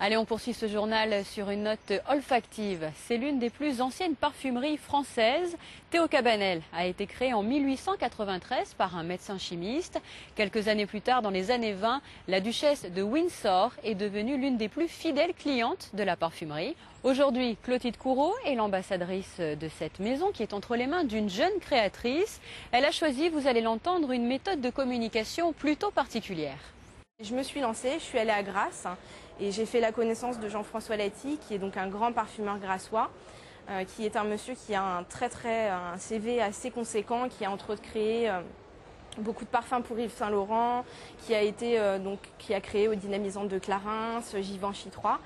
Allez, on poursuit ce journal sur une note olfactive. C'est l'une des plus anciennes parfumeries françaises. Théo Cabanel a été créé en 1893 par un médecin chimiste. Quelques années plus tard, dans les années 20, la duchesse de Windsor est devenue l'une des plus fidèles clientes de la parfumerie. Aujourd'hui, Clotilde Courreau est l'ambassadrice de cette maison qui est entre les mains d'une jeune créatrice. Elle a choisi, vous allez l'entendre, une méthode de communication plutôt particulière. Je me suis lancée, je suis allée à Grasse et j'ai fait la connaissance de Jean-François Lati, qui est donc un grand parfumeur grassois, qui est un monsieur qui a un CV assez conséquent, qui a entre autres créé beaucoup de parfums pour Yves Saint Laurent, qui a créé Eau dynamisante de Clarins, Givenchy 3,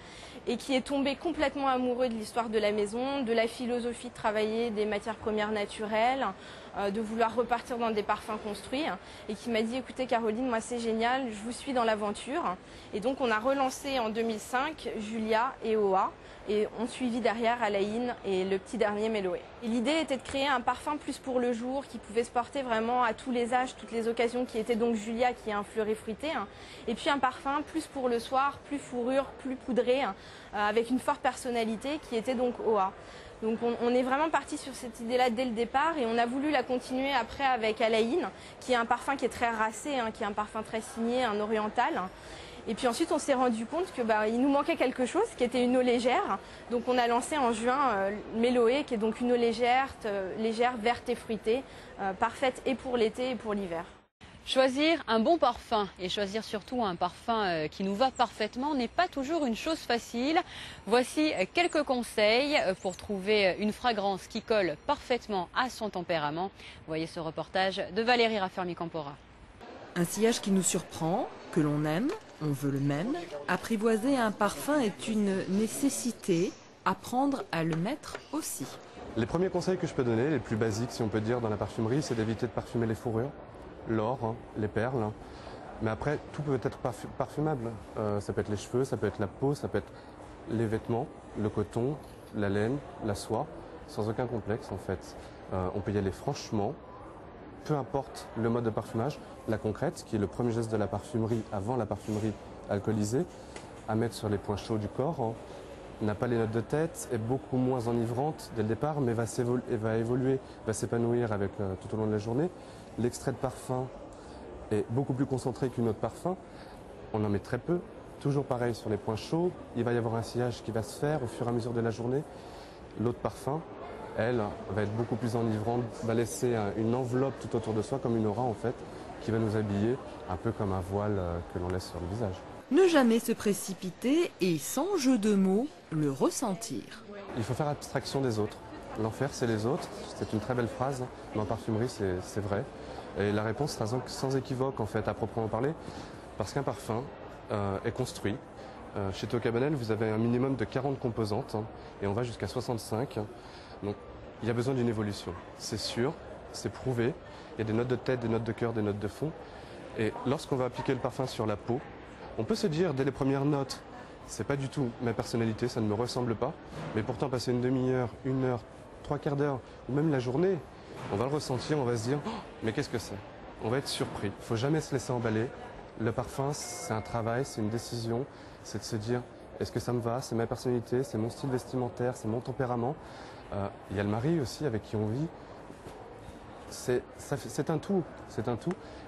et qui est tombé complètement amoureux de l'histoire de la maison, de la philosophie de travailler des matières premières naturelles, de vouloir repartir dans des parfums construits, et qui m'a dit: écoutez Caroline, moi c'est génial, je vous suis dans l'aventure. Et donc on a relancé en 2005 Julia et Oa, et on suivit derrière Alaïne et le petit dernier Méloé. Et l'idée était de créer un parfum plus pour le jour, qui pouvait se porter vraiment à tous les âges, toutes les occasions, qui était donc Julia, qui est un fleuret fruité, et puis un parfum plus pour le soir, plus fourrure, plus poudré, avec une forte personnalité, qui était donc Oa. Donc on est vraiment parti sur cette idée-là dès le départ, et on a voulu la continuer après avec Alaïne, qui est un parfum qui est très racé, qui est un parfum très signé, un oriental. Et puis ensuite, on s'est rendu compte que il nous manquait quelque chose, qui était une eau légère. Donc on a lancé en juin Méloé, qui est donc une eau légère, verte et fruitée, parfaite et pour l'été et pour l'hiver. Choisir un bon parfum et choisir surtout un parfum qui nous va parfaitement n'est pas toujours une chose facile. Voici quelques conseils pour trouver une fragrance qui colle parfaitement à son tempérament. Voyez ce reportage de Valérie Raffermi-Campora. Un sillage qui nous surprend, que l'on aime, on veut le même. Apprivoiser un parfum est une nécessité, apprendre à le mettre aussi. Les premiers conseils que je peux donner, les plus basiques si on peut dire dans la parfumerie, c'est d'éviter de parfumer les fourrures, l'or, les perles. Mais après, tout peut être parfumable. Ça peut être les cheveux, ça peut être la peau, ça peut être les vêtements, le coton, la laine, la soie, sans aucun complexe en fait. On peut y aller franchement. Peu importe le mode de parfumage, la concrète, qui est le premier geste de la parfumerie avant la parfumerie alcoolisée, à mettre sur les points chauds du corps, n'a pas les notes de tête, est beaucoup moins enivrante dès le départ, mais va évoluer, va s'épanouir tout au long de la journée. L'extrait de parfum est beaucoup plus concentré qu'une autre parfum. On en met très peu, toujours pareil sur les points chauds. Il va y avoir un sillage qui va se faire au fur et à mesure de la journée. L'autre parfum, elle, va être beaucoup plus enivrante, va laisser une enveloppe tout autour de soi, comme une aura en fait, qui va nous habiller, un peu comme un voile que l'on laisse sur le visage. Ne jamais se précipiter et, sans jeu de mots, le ressentir. Il faut faire abstraction des autres. L'enfer, c'est les autres. C'est une très belle phrase, mais en parfumerie, c'est vrai. Et la réponse sera sans équivoque, en fait, à proprement parler, parce qu'un parfum est construit. Chez Théo Cabanel, vous avez un minimum de 40 composantes, et on va jusqu'à 65. Donc, il y a besoin d'une évolution. C'est sûr, c'est prouvé. Il y a des notes de tête, des notes de cœur, des notes de fond. Et lorsqu'on va appliquer le parfum sur la peau, on peut se dire, dès les premières notes, c'est pas du tout ma personnalité, ça ne me ressemble pas. Mais pourtant, passer une demi-heure, une heure, 3/4 d'heure, ou même la journée, on va le ressentir, on va se dire, oh, mais qu'est-ce que c'est? On va être surpris. Il ne faut jamais se laisser emballer. Le parfum, c'est un travail, c'est une décision. C'est de se dire, est-ce que ça me va? C'est ma personnalité, c'est mon style vestimentaire, c'est mon tempérament. Il y a le mari aussi avec qui on vit. C'est un tout,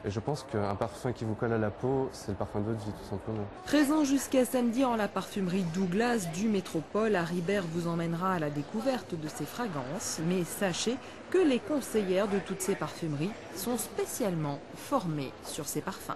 et je pense qu'un parfum qui vous colle à la peau, c'est le parfum de votre vie tout simplement. Présent jusqu'à samedi en la parfumerie Douglas du Métropole, Haribert vous emmènera à la découverte de ses fragrances, mais sachez que les conseillères de toutes ces parfumeries sont spécialement formées sur ces parfums.